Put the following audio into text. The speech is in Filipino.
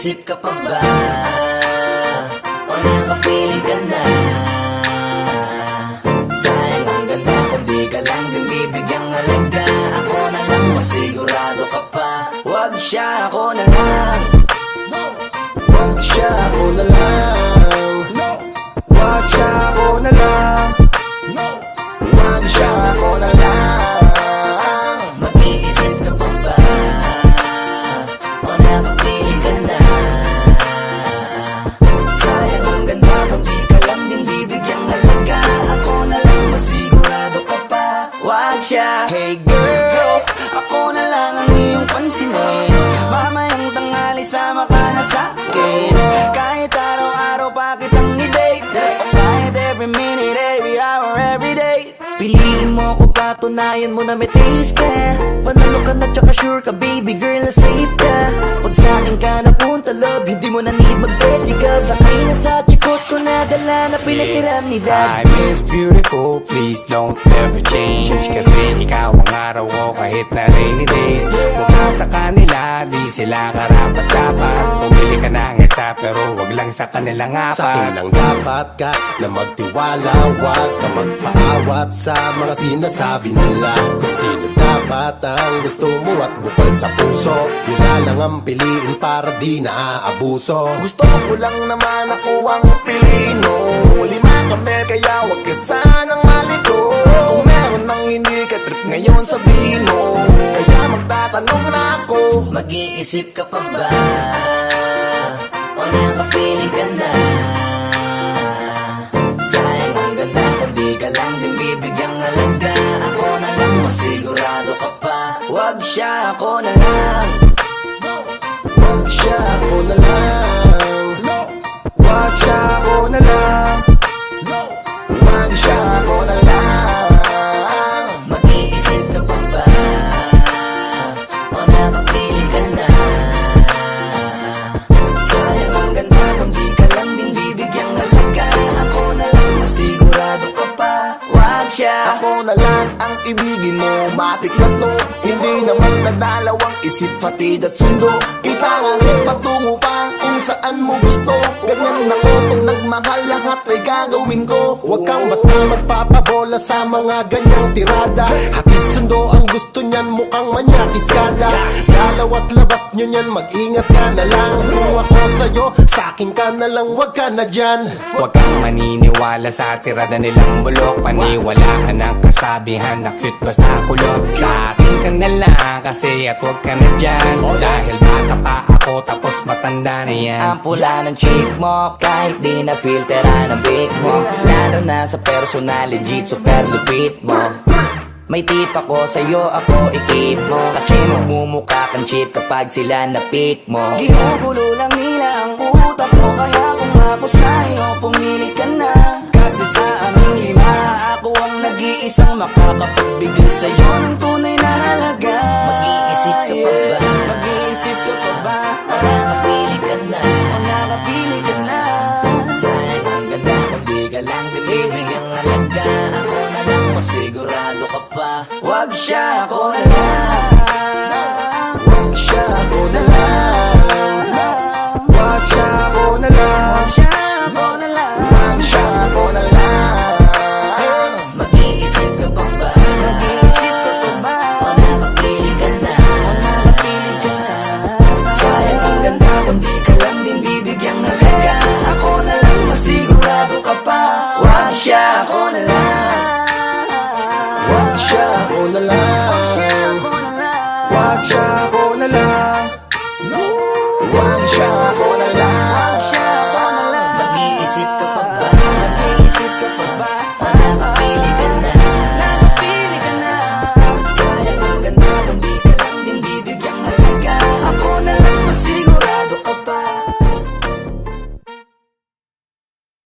Mag-iisip ka pa ba? O nakapili ka na? Sayang ang ganda kung di ka lang din bibigyang halaga. Ako na lang, masigurado ka pa. Wag siya, ako na lang. Wag siya, ako na lang. Wag siya, ako na lang. Wag siya, ako na lang. Mag-iisip ka pa ba? O nakapili ka na? Sayang ang ganda kung di ka lang din bibigyang halaga. Ako na lang, masigurado ka pa. Wag siya. Hey girl, ako na lang ang iyong pansinin. Mamayang tanghali sama ka na sa'kin. Kahit araw-araw pa kitang i-date, o kahit every minute, every hour, every day. Piliin mo ko, patunayan mo na may taste ka. Panalo ka na tsaka sure ka, baby girl, na safe ka. Pag sa'kin ka napunta, love, hindi mo na need mag-pwede ka. Sakay na sa chikot ko na dala na pinahiram ni dad. Time is beautiful, please don't ever change. Kasi ikaw ang araw ko kahit na rainy days. Huwag ka sa kanila, di sila karapat-dapat. Pumili ka ng isa pero wag lang sa kanilang Sa akin apat. lang dapat ka na magtiwala. Wag ka magpaawat sa mga sinasabi nila. Kung sino dapat ang gusto mo at bukal sa puso, yun na lang ang piliin para di naaabuso. Gusto ko lang naman ako ang piliin mo. Lima kami kaya wag ka sanang malito. Kung meron nang hindi ka trip ngayon sabihin mo, kaya magtatanong na ako. Mag-iisip ka pa ba? O nakapili ka na? Sayang ang ganda kung di ka lang din bibigyang halaga. Ako na lang, masigurado ka pa. Wag siya, ako na lang. Wag siya, ako na lang. Wag siya, ako na lang. Wag siya, ako na lang. Mag-iisip ka pa ba? O nakapili ka na? Sayang ang ganda kung di ka lang din bibigyang halaga. Ako na lang, masigurado ka pa. Wag siya. Ako na lang ang ibigin mo, matik na to. Hindi naman dadalawang isip, hatid at sundo. Kita nga rin patungo pa kung saan mo gusto. Ganyan ako pag nagmahal, lahat ay gagawin ko. Huwag kang basta magpapabola sa mga ganyang tirada. Hatid sundo ang gusto niyan, mukhang manyakiskada. Dalaw at labas nyo niyan, mag-ingat ka na lang. Kung ako sa'yo, sa'kin ka na lang, wag ka na dyan. Huwag kang maniniwala sa tirada nilang bulok. Paniwalaan ang kasabihan na cute basta kulot. Sa akin ka na lang kasi at huwag ka na dyan. Dahil bata pa ako tapos matanda na yan. Ang pula ng chick mo, kahit di na filteran ang big mo. Lalo na sa personal, legit, super lupit mo. May tip ako sa'yo, ako i-keep mo. Kasi magmumukha kang cheap kapag sila na-pick mo. Ginugulo lang nila ang utak mo, kaya kung ako sa'yo, pumili ka na. Kasi sa aming lima, ako ang nag-iisang makakapagbigay sa'yo ng tunay na halaga. Mag-iisip ka pa ba? Mag-iisip ka pa ba? O nakapili ka na? O nakapili ka na? Sayang ang ganda kung di ka lang binibigyang halaga. Ako na lang, masigurado ka pa. Wag siya, ako na lang.